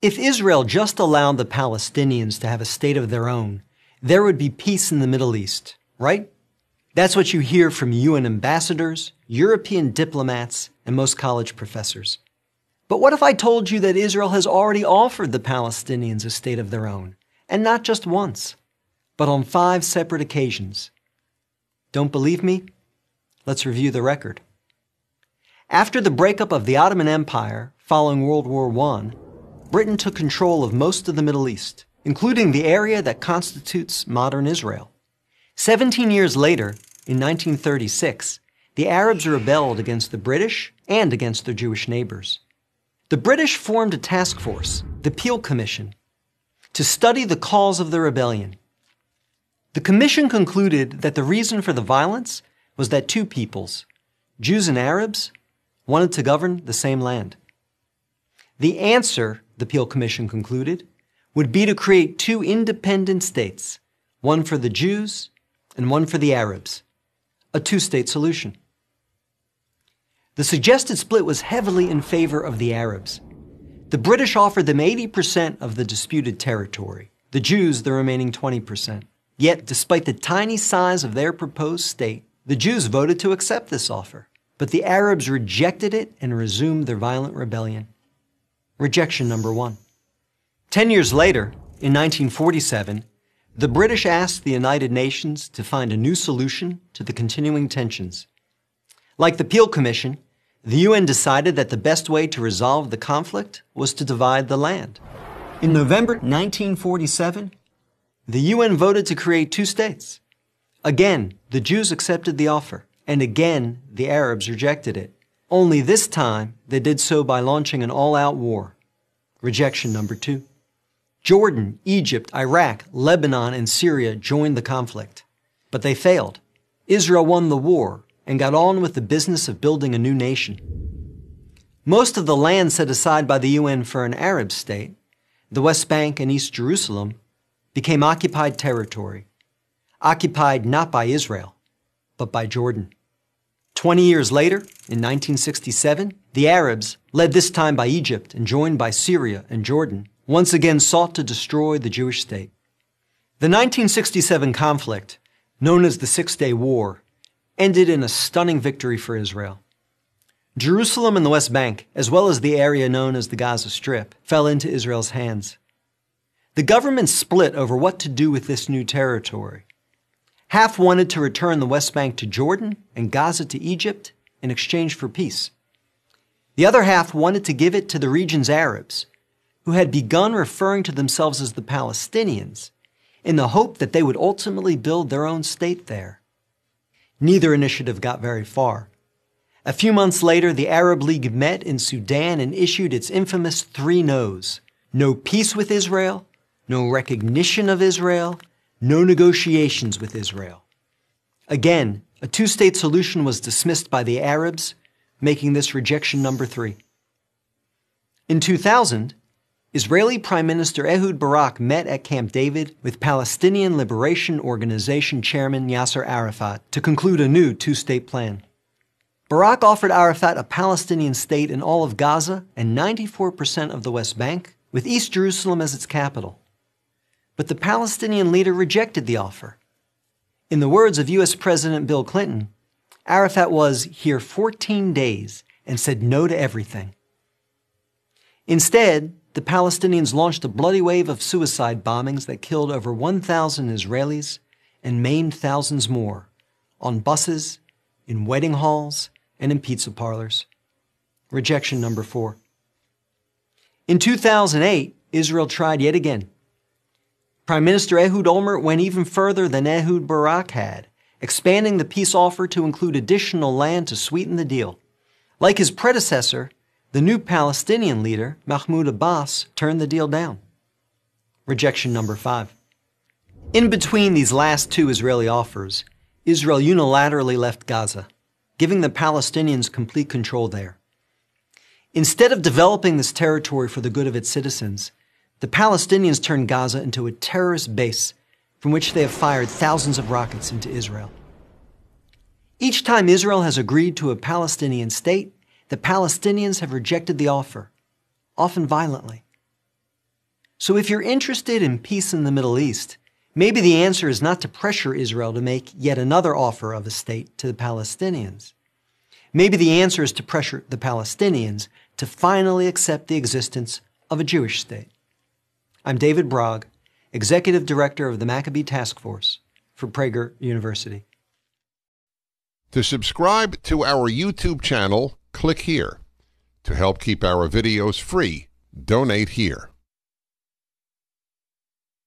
If Israel just allowed the Palestinians to have a state of their own, there would be peace in the Middle East, right? That's what you hear from UN ambassadors, European diplomats, and most college professors. But what if I told you that Israel has already offered the Palestinians a state of their own, and not just once, but on 5 separate occasions? Don't believe me? Let's review the record. After the breakup of the Ottoman Empire following World War I, Britain took control of most of the Middle East, including the area that constitutes modern Israel. 17 years later, in 1936, the Arabs rebelled against the British and against their Jewish neighbors. The British formed a task force, the Peel Commission, to study the cause of the rebellion. The commission concluded that the reason for the violence was that 2 peoples, Jews and Arabs, wanted to govern the same land. The answer, the Peel Commission concluded, would be to create 2 independent states, one for the Jews and one for the Arabs, a 2-state solution. The suggested split was heavily in favor of the Arabs. The British offered them 80% of the disputed territory, the Jews the remaining 20%. Yet, despite the tiny size of their proposed state, the Jews voted to accept this offer. But the Arabs rejected it and resumed their violent rebellion. Rejection number 1. 10 years later, in 1947, the British asked the United Nations to find a new solution to the continuing tensions. Like the Peel Commission, the UN decided that the best way to resolve the conflict was to divide the land. In November 1947, the UN voted to create 2 states. Again, the Jews accepted the offer, and again, the Arabs rejected it. Only this time, they did so by launching an all-out war. Rejection number 2. Jordan, Egypt, Iraq, Lebanon, and Syria joined the conflict. But they failed. Israel won the war and got on with the business of building a new nation. Most of the land set aside by the UN for an Arab state, the West Bank and East Jerusalem, became occupied territory. Occupied not by Israel, but by Jordan. 20 years later, in 1967, the Arabs, led this time by Egypt and joined by Syria and Jordan, once again sought to destroy the Jewish state. The 1967 conflict, known as the Six-Day War, ended in a stunning victory for Israel. Jerusalem and the West Bank, as well as the area known as the Gaza Strip, fell into Israel's hands. The government split over what to do with this new territory. Half wanted to return the West Bank to Jordan and Gaza to Egypt in exchange for peace. The other half wanted to give it to the region's Arabs, who had begun referring to themselves as the Palestinians, in the hope that they would ultimately build their own state there. Neither initiative got very far. A few months later, the Arab League met in Sudan and issued its infamous 3 no's. No peace with Israel, no recognition of Israel, no negotiations with Israel. Again, a 2-state solution was dismissed by the Arabs, making this rejection number 3. In 2000, Israeli Prime Minister Ehud Barak met at Camp David with Palestinian Liberation Organization Chairman Yasser Arafat to conclude a new 2-state plan. Barak offered Arafat a Palestinian state in all of Gaza and 94% of the West Bank, with East Jerusalem as its capital. But the Palestinian leader rejected the offer. In the words of U.S. President Bill Clinton, Arafat was here 14 days and said no to everything. Instead, the Palestinians launched a bloody wave of suicide bombings that killed over 1,000 Israelis and maimed thousands more on buses, in wedding halls, and in pizza parlors. Rejection number 4. In 2008, Israel tried yet again. Prime Minister Ehud Olmert went even further than Ehud Barak had, expanding the peace offer to include additional land to sweeten the deal. Like his predecessor, the new Palestinian leader, Mahmoud Abbas, turned the deal down. Rejection number 5. In between these last 2 Israeli offers, Israel unilaterally left Gaza, giving the Palestinians complete control there. Instead of developing this territory for the good of its citizens, the Palestinians turned Gaza into a terrorist base from which they have fired thousands of rockets into Israel. Each time Israel has agreed to a Palestinian state, the Palestinians have rejected the offer, often violently. So if you're interested in peace in the Middle East, maybe the answer is not to pressure Israel to make yet another offer of a state to the Palestinians. Maybe the answer is to pressure the Palestinians to finally accept the existence of a Jewish state. I'm David Bragg, Executive Director of the Maccabee Task Force for Prager University. To subscribe to our YouTube channel, click here. To help keep our videos free, donate here.